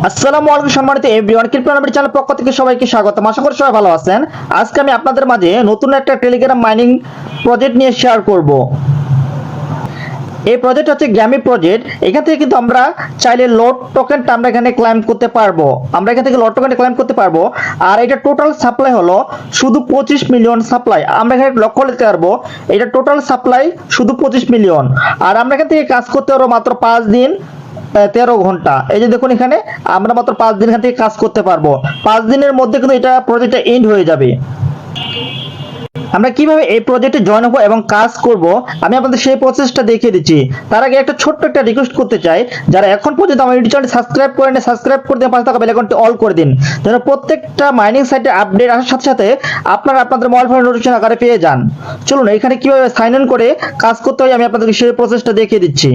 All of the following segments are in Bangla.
আসসালামু আলাইকুম সম্মানিত এভরিওয়ান, ক্রিপ্টো নামের চ্যানেল পক্ষ থেকে সবাইকে স্বাগতম। আশা করি সবাই ভালো আছেন। আজকে আমি আপনাদের মাঝে নতুন একটা টেলিগ্রাম মাইনিং প্রজেক্ট নিয়ে শেয়ার করব। এই প্রজেক্ট হচ্ছে গ্যামি প্রজেক্ট। এখান থেকে কিন্তু আমরা চাইলে লট টোকেনটা আমরা এখানে ক্লাইম করতে পারবো। আর এটা টোটাল সাপ্লাই হলো শুধু 25 মিলিয়ন সাপ্লাই। আমরা এখানে লক্ষ্য করতে পারবো এটা টোটাল সাপ্লাই শুধু 25 মিলিয়ন। আর আমরা এখান থেকে কাজ করতে পারবো মাত্র 5 দিন 13 ঘন্টা। এই যে দেখুন, এখানে আমরা মাত্র 5 দিন এখান থেকে কাজ করতে পারবো। 5 দিনের মধ্যে কিন্তু এটা প্রজেক্টটা এন্ড হয়ে যাবে। আমরা কিভাবে এই প্রজেক্টে জয়েন হবো এবং কাজ করব আমি আপনাদের সেই প্রসেসটা দেখিয়ে দিচ্ছি। তার আগে ছোট্ট একটা রিকোয়েস্ট করতে চাই, যারা এখন পর্যন্ত আমার ইউটিউব চ্যানেল সাবস্ক্রাইব করেন, সাবস্ক্রাইব করে দিয়ে পাশে থাকা বেল আইকনটি অল করে দিন, যেন প্রত্যেকটা মাইনিং সাইটে আপডেট আসার সাথে সাথে আপনারা আপনাদের মোবাইল ফোনে নোটিফিকেশন আকারে পেয়ে যান। চলুন এখানে কিভাবে সাইন ইন করে কাজ করতে হয় আমি আপনাদেরকে সেই প্রসেসটা দেখিয়ে দিচ্ছি।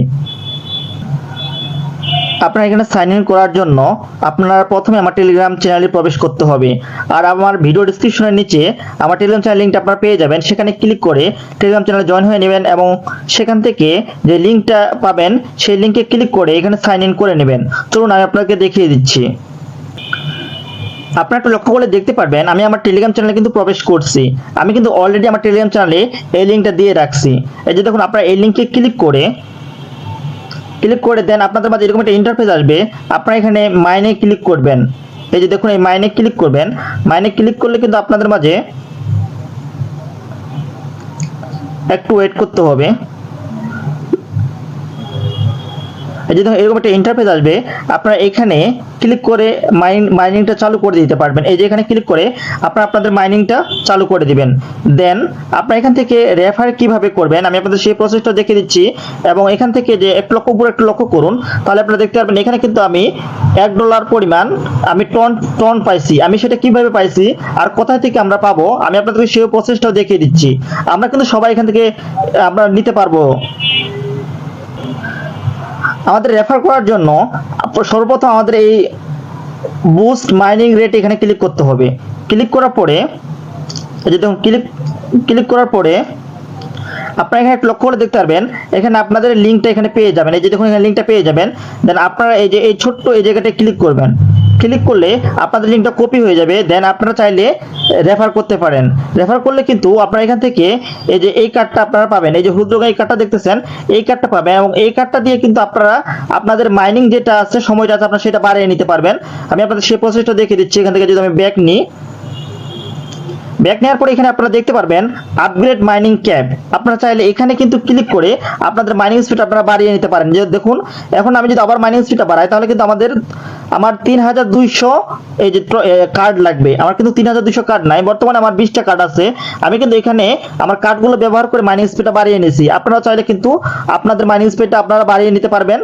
আপনারা এখানে সাইন ইন করার জন্য আপনারা প্রথমে আমার টেলিগ্রাম চ্যানেলে প্রবেশ করতে হবে। আর আমার ভিডিও ডিসক্রিপশনের নিচে আমার টেলিগ্রাম চ্যানেল লিঙ্কটা আপনারা পেয়ে যাবেন। সেখানে ক্লিক করে টেলিগ্রাম চ্যানেলে জয়েন হয়ে নেবেন এবং সেখান থেকে যে লিঙ্কটা পাবেন সেই লিঙ্কে ক্লিক করে এখানে সাইন ইন করে নেবেন। চলুন আমি আপনাকে দেখিয়ে দিচ্ছি। আপনারা একটু লক্ষ্য করে দেখতে পারবেন আমি আমার টেলিগ্রাম চ্যানেলে কিন্তু প্রবেশ করছি। আমি কিন্তু অলরেডি আমার টেলিগ্রাম চ্যানেলে এই লিঙ্কটা দিয়ে রাখছি। এই যে দেখুন, আপনারা এই লিঙ্কে ক্লিক করে দেন আপনাদের মাঝে এরকম একটা ইন্টারফেস আসবে। আপনারা এখানে মাইনে ক্লিক করবেন। এই যে দেখুন, এই মাইনে ক্লিক করবেন। মাইনে ক্লিক করলে কিন্তু আপনাদের মাঝে একটু ওয়েট করতে হবে। এই যে দেখুন, এরকম একটা ইন্টারফেস আসবে। আপনারা এখানে ক্লিক করে মাইনিংটা চালু করে দিতে পারবেন। এই যে এখানে ক্লিক করে আপনারা আপনাদের মাইনিংটা চালু করে দিবেন। দেন আপনারা এখান থেকে রেফার কিভাবে করবেন আমি আপনাদের সেই প্রসেসটা দেখিয়ে দিচ্ছি। এবং এখান থেকে যে একটু লক্ষ্য করুন, তাহলে আপনারা দেখতে পারবেন এখানে কিন্তু আমি $1 পরিমাণ আমি টন পাইছি। আমি সেটা কিভাবে পাইছি আর কোথা থেকে আমরা পাবো আমি আপনাদেরকে সেই প্রসেসটাও দেখিয়ে দিচ্ছি। আমরা কিন্তু সবাই এখান থেকে আমরা নিতে পারবো। আমাদের রেফার করার জন্য সর্বপ্রথম আমাদের এই বুস্ট মাইনিং রেট এখানে ক্লিক করতে হবে। ক্লিক করার পরে এই যে দেখুন, ক্লিক করার পরে আপনারা এখানে লক্ষ্য করে দেখতে পারবেন এখানে আপনাদের লিঙ্কটা এখানে পেয়ে যাবেন। এই যে দেখুন, এখানে লিঙ্কটা পেয়ে যাবেন। দেন আপনারা এই যে এই ছোট্ট এই জায়গাটায় ক্লিক করবেন। ক্লিক করলে আপনাদের লিঙ্কটা কপি হয়ে যাবে। দেন আপনারা চাইলে রেফার করতে পারেন। রেফার করলে কিন্তু আপনারা এখান থেকে এই যে এই কার্ডটা আপনারা পাবেন। এই যে হলুদ রঙের এই কার্ডটা দেখতেছেন, এই কার্ডটা পাবেন এবং এই কার্ডটা দিয়ে কিন্তু আপনারা আপনাদের মাইনিং যেটা আছে সময়টা আছে আপনারা সেটা বাড়িয়ে নিতে পারবেন। আমি আপনাদের সেই প্রসেসটা দেখিয়ে দিচ্ছি। এখান থেকে যদি আমি ব্যাক নিই, ব্যাক নেওয়ার পরে এখানে আপনারা দেখতে পারবেন আপগ্রেড মাইনিং ক্যাপ। আপনারা চাইলে এখানে কিন্তু ক্লিক করে আপনাদের মাইনিং স্পিড আপনারা বাড়িয়ে নিতে পারেন। যে দেখুন, এখন আমি যদি আবার মাইনিং স্পিডটা বাড়াই তাহলে কিন্তু আমার 3200 এই যে কার্ড লাগবে। আমার কিন্তু 3200 কার্ড নাই, বর্তমানে আমার 20টা কার্ড আছে। আমি কিন্তু এখানে আমার কার্ডগুলো ব্যবহার করে মাইনিং স্পিডটা বাড়িয়ে নিয়েছি। আপনারা চাইলে কিন্তু আপনাদের মাইনিং স্পিডটা আপনারা বাড়িয়ে নিতে পারবেন।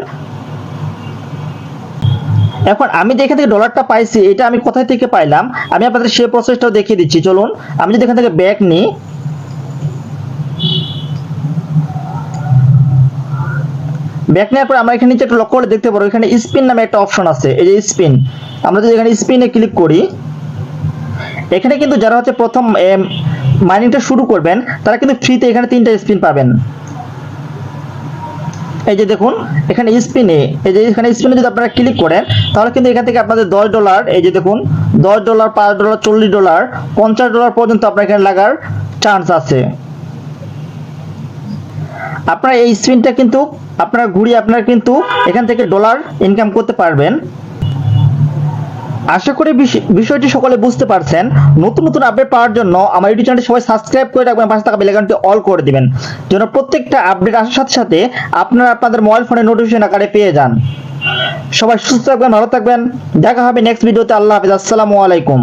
এখন আমি যে এখান থেকে ডলারটা পাইছি এটা আমি কোথায় থেকে পাইলাম আমি আপনাদের সেই প্রসেসটাও দেখিয়ে দিচ্ছি। চলুন আমি যদি এখান থেকে ব্যাক নিই, ব্যাক নেওয়ার পরে আমরা এখানে নিচে একটু লক্ষ্য করে দেখতে পারবো এখানে স্পিন নামে একটা অপশন আছে। এই যে স্পিন, আমরা যদি এখানে স্পিনে ক্লিক করি, এখানে কিন্তু যারা হচ্ছে প্রথম মাইনিংটা শুরু করবেন তারা কিন্তু ফ্রিতে এখানে 3টা স্পিন পাবেন। এই যে দেখুন, এখানে স্পিনে যদি আপনারা ক্লিক করেন তাহলে কিন্তু এখান থেকে আপনাদের $10 এই যে দেখুন $10, $5, $40, $50 পর্যন্ত আপনার এখানে লাগার চান্স আছে। আপনারা এই স্পিনটা কিন্তু আপনারা ঘুরিয়ে আপনারা কিন্তু এখান থেকে ডলার ইনকাম করতে পারবেন। আশা করি বিষয়টি সকলে বুঝতে পারছেন। নতুন আপডেট পাওয়ার জন্য আমার ইউটিউব চ্যানেলটি সবাই সাবস্ক্রাইব করে রাখবেন, পাশে থাকা বেল আইকনটি অল করে দিবেন, যেন প্রত্যেকটা আপডেট আসার সাথে সাথে আপনারা আপনাদের মোবাইল ফোনে নোটিফিকেশন আকারে পেয়ে যান। সবাই সুস্থ থাকবেন, ভালো থাকবেন। দেখা হবে নেক্সট ভিডিওতে। আল্লাহ হাফেজ। আসসালামু আলাইকুম।